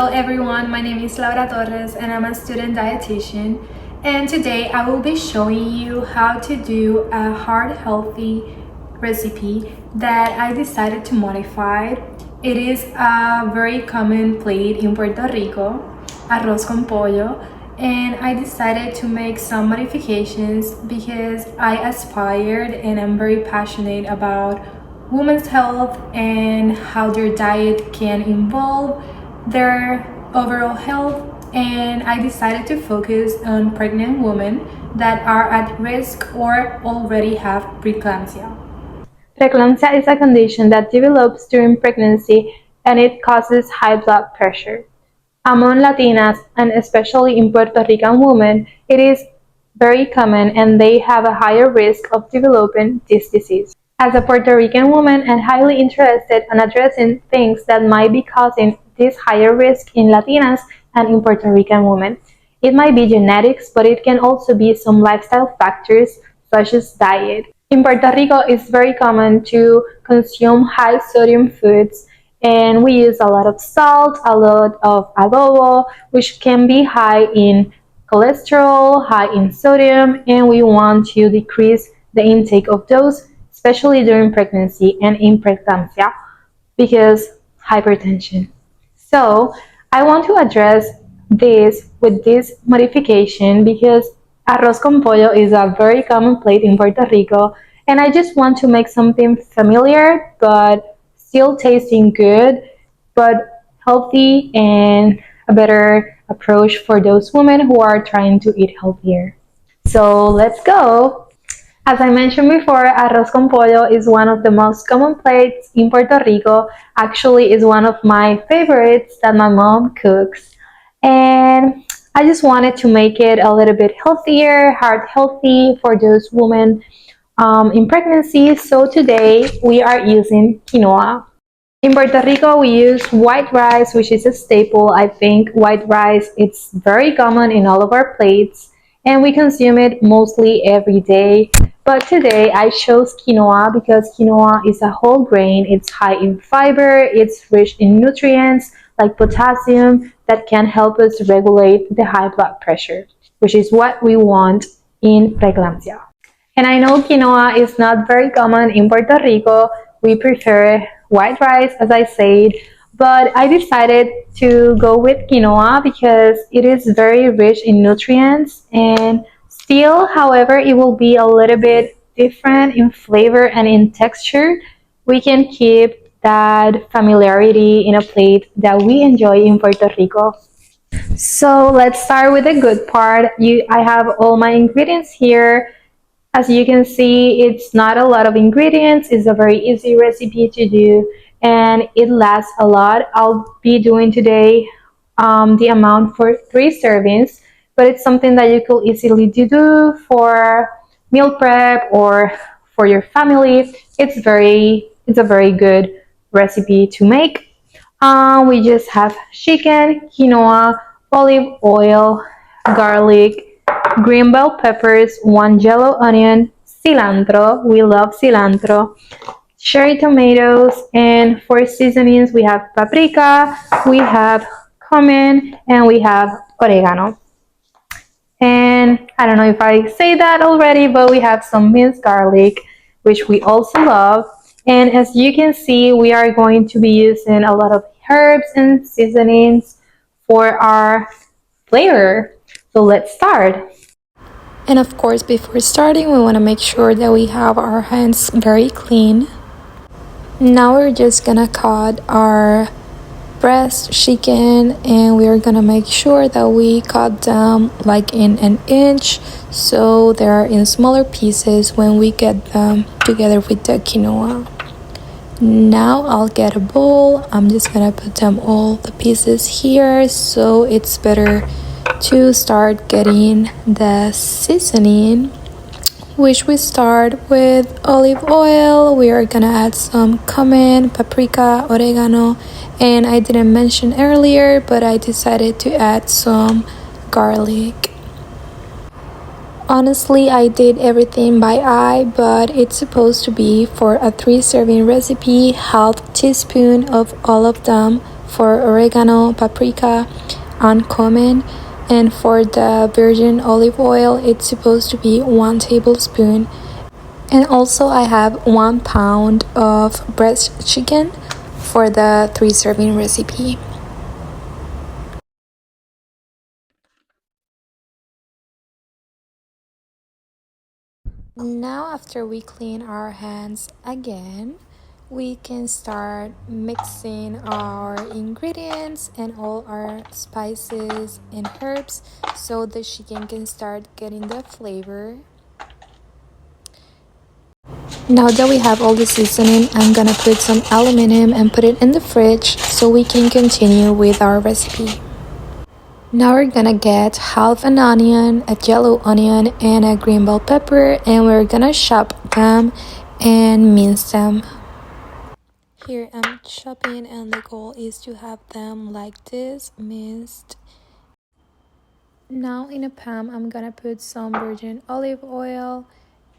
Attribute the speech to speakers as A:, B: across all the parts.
A: Hello everyone, my name is Laura Torres and I'm a student dietitian, and today I will be showing you how to do a heart healthy recipe that I decided to modify. It is a very common plate in Puerto Rico, Arroz con Pollo, and I decided to make some modifications because I aspired and I'm very passionate about women's health and how their diet can involve their overall health, and I decided to focus on pregnant women that are at risk or already have preeclampsia.
B: Preeclampsia is a condition that develops during pregnancy and it causes high blood pressure. Among Latinas, and especially in Puerto Rican women, it is very common and they have a higher risk of developing this disease. As a Puerto Rican woman, I'm highly interested in addressing things that might be causing this higher risk in Latinas and in Puerto Rican women. It might be genetics, but it can also be some lifestyle factors such as diet. In Puerto Rico, it's very common to consume high sodium foods, and we use a lot of salt, a lot of adobo, which can be high in cholesterol, high in sodium, and we want to decrease the intake of those, especially during pregnancy and in preeclampsia, because hypertension. So I want to address this with this modification because arroz con pollo is a very common plate in Puerto Rico, and I just want to make something familiar but still tasting good, but healthy and a better approach for those women who are trying to eat healthier. So let's go! As I mentioned before, arroz con pollo is one of the most common plates in Puerto Rico. Actually, it's one of my favorites that my mom cooks. And I just wanted to make it a little bit healthier, heart healthy for those women in pregnancy. So today we are using quinoa. In Puerto Rico, we use white rice, which is a staple. I think white rice, it's very common in all of our plates, and we consume it mostly every day. But today I chose quinoa because quinoa is a whole grain. It's high in fiber, it's rich in nutrients like potassium that can help us regulate the high blood pressure, which is what we want in preeclampsia. And I know quinoa is not very common in Puerto Rico. We prefer white rice, as I said, but I decided to go with quinoa because it is very rich in nutrients, and still, however, it will be a little bit different in flavor and in texture. We can keep that familiarity in a plate that we enjoy in Puerto Rico. So let's start with the good part. I have all my ingredients here. As you can see, it's not a lot of ingredients. It's a very easy recipe to do, and it lasts a lot. I'll be doing today the amount for 3 servings, but it's something that you could easily do for meal prep or for your family. It's a very good recipe to make. We just have chicken, quinoa, olive oil, garlic, green bell peppers, 1 yellow onion, cilantro, we love cilantro, cherry tomatoes, and for seasonings we have paprika, we have cumin, and we have oregano. And I don't know if I say that already, but we have some minced garlic, which we also love. And as you can see, we are going to be using a lot of herbs and seasonings for our flavor. So let's start.
A: And of course, before starting, we want to make sure that we have our hands very clean. Now we're just gonna cut our breast chicken, and we're gonna make sure that we cut them like in an inch so they're in smaller pieces when we get them together with the quinoa. Now I'll get a bowl. I'm just gonna put them all the pieces here so it's better to start getting the seasoning, which we start with olive oil. We are gonna add some cumin, paprika, oregano, and I didn't mention earlier, but I decided to add some garlic. Honestly, I did everything by eye, but it's supposed to be for a 3 serving recipe, half teaspoon of all of them For oregano, paprika, uncommon. And for the virgin olive oil, it's supposed to be 1 tablespoon. And also I have 1 pound of breast chicken for the 3 serving recipe. Now after we clean our hands again, we can start mixing our ingredients and all our spices and herbs so the chicken can start getting the flavor. Now that we have all the seasoning, I'm gonna put some aluminum and put it in the fridge so we can continue with our recipe. Now we're gonna get half an onion, a yellow onion, and a green bell pepper, and we're gonna chop them and mince them. Here I'm chopping, and the goal is to have them like this, minced. Now in a pan, I'm gonna put some virgin olive oil,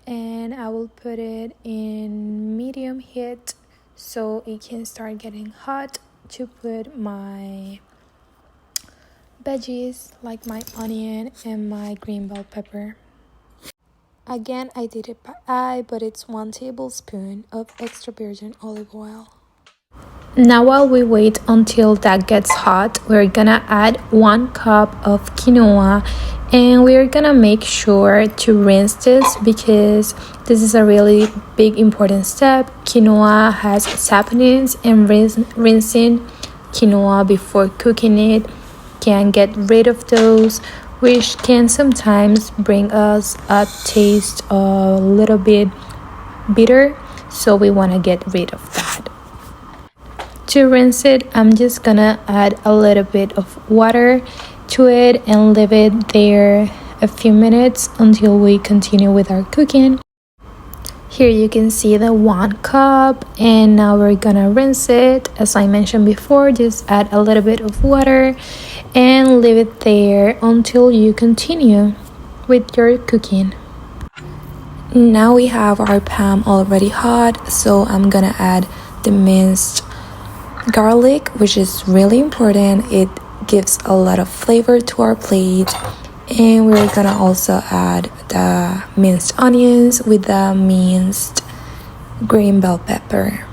A: and I will put it in medium heat so it can start getting hot to put my veggies like my onion and my green bell pepper. Again, I did it by eye, but it's 1 tablespoon of extra virgin olive oil. Now while we wait until that gets hot, we're gonna add 1 cup of quinoa, and we're gonna make sure to rinse this because this is a really big important step. Quinoa has saponins, and rinsing quinoa before cooking it can get rid of those, which can sometimes bring us a taste a little bit bitter, so we want to get rid of that. To rinse it, I'm just gonna add a little bit of water to it and leave it there a few minutes until we continue with our cooking. Here you can see the 1 cup, and now we're gonna rinse it. As I mentioned before, just add a little bit of water and leave it there until you continue with your cooking. Now we have our pan already hot, so I'm gonna add the minced garlic, which is really important. It gives a lot of flavor to our plate. And we're gonna also add the minced onions with the minced green bell pepper.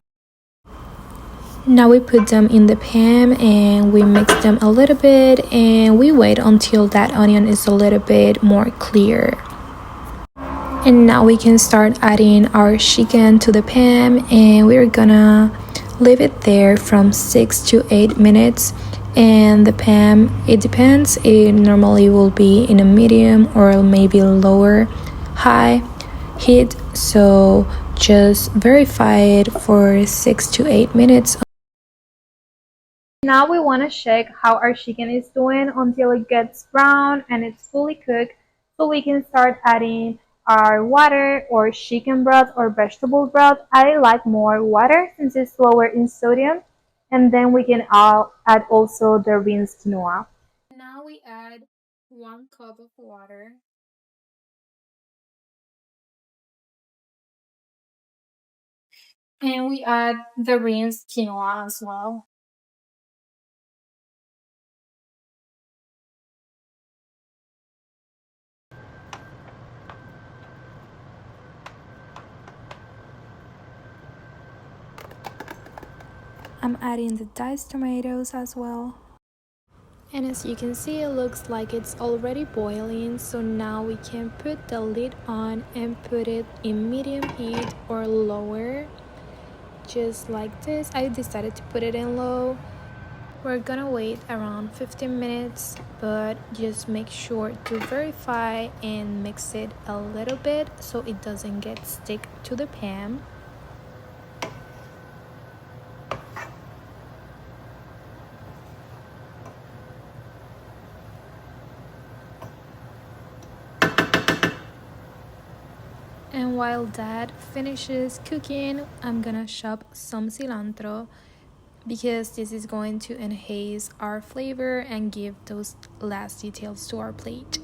A: Now we put them in the pan and we mix them a little bit, and we wait until that onion is a little bit more clear. And now we can start adding our chicken to the pan, and we're gonna leave it there from 6 to 8 minutes. And the pan, it depends, it normally will be in a medium or maybe lower high heat, so just verify it for 6 to 8 minutes.
B: Now we want to check how our chicken is doing until it gets brown and it's fully cooked, so we can start adding our water or chicken broth or vegetable broth. I like more water since it's lower in sodium, and then we can add also the rinsed quinoa.
A: Now we add 1 cup of water. And we add the rinsed quinoa as well. I'm adding the diced tomatoes as well. And as you can see, it looks like it's already boiling, so now we can put the lid on and put it in medium heat or lower, just like this. I decided to put it in low. We're gonna wait around 15 minutes, but just make sure to verify and mix it a little bit so it doesn't get stick to the pan. And while that finishes cooking, I'm gonna chop some cilantro because this is going to enhance our flavor and give those last details to our plate.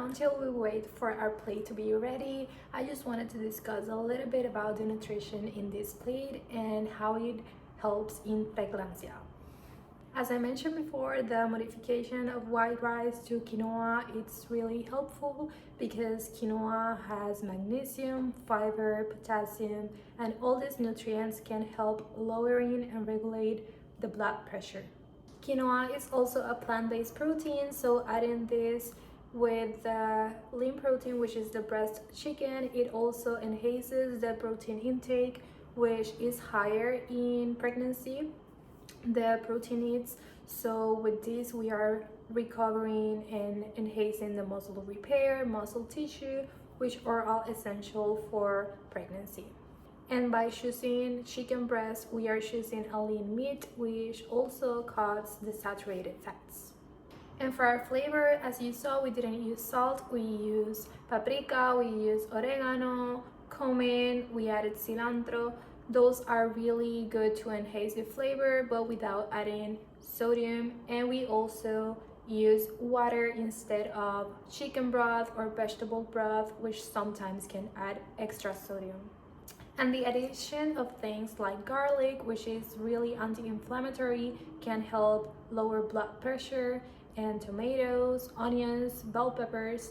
A: now, until we wait for our plate to be ready, I just wanted to discuss a little bit about the nutrition in this plate and how it helps in preeclampsia. As I mentioned before, the modification of white rice to quinoa, it's really helpful because quinoa has magnesium, fiber, potassium, and all these nutrients can help lowering and regulate the blood pressure. Quinoa is also a plant-based protein, so adding this with the lean protein, which is the breast chicken, it also enhances the protein intake, which is higher in pregnancy, the protein needs. So with this we are recovering and enhancing the muscle repair, muscle tissue, which are all essential for pregnancy. And by choosing chicken breast, we are choosing a lean meat, which also cuts the saturated fats. And for our flavor, as you saw, we didn't use salt, we used paprika, we used oregano, cumin, we added cilantro. Those are really good to enhance the flavor, but without adding sodium. And we also use water instead of chicken broth or vegetable broth, which sometimes can add extra sodium. And the addition of things like garlic, which is really anti-inflammatory, can help lower blood pressure, and tomatoes, onions, bell peppers.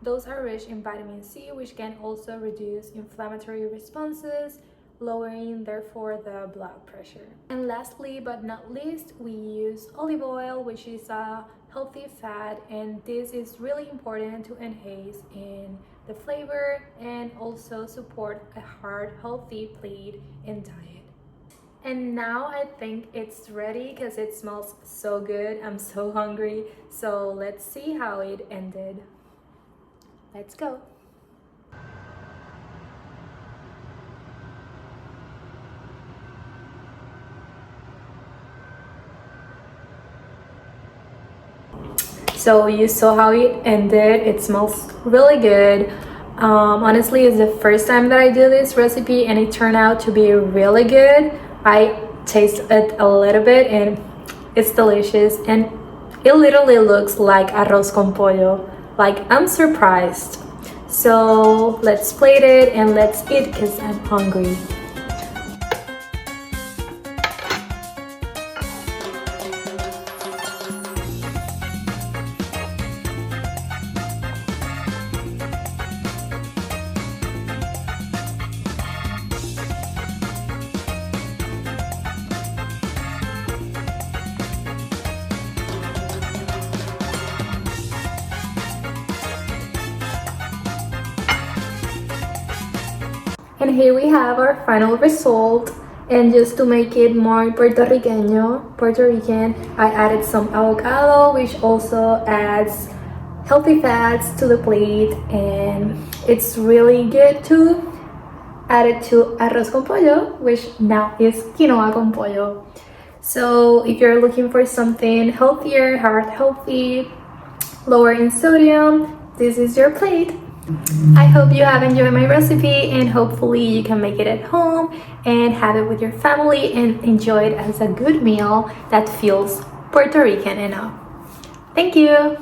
A: Those are rich in vitamin C, which can also reduce inflammatory responses, lowering therefore the blood pressure. And lastly but not least, we use olive oil, which is a healthy fat, and this is really important to enhance in the flavor and also support a heart healthy plate and diet. And now I think it's ready because it smells so good. I'm so hungry, so let's see how it ended. Let's go. So you saw how it ended. It smells really good. Honestly, it's the first time that I do this recipe and it turned out to be really good. I tasted it a little bit and it's delicious, and it literally looks like arroz con pollo. Like, I'm surprised. So let's plate it and let's eat because I'm hungry. And here we have our final result. And just to make it more Puerto Rican, I added some avocado, which also adds healthy fats to the plate, and it's really good to add it to arroz con pollo, which now is quinoa con pollo. So if you're looking for something healthier, heart healthy, lower in sodium, this is your plate. I hope you have enjoyed my recipe, and hopefully you can make it at home and have it with your family and enjoy it as a good meal that feels Puerto Rican enough. Thank you!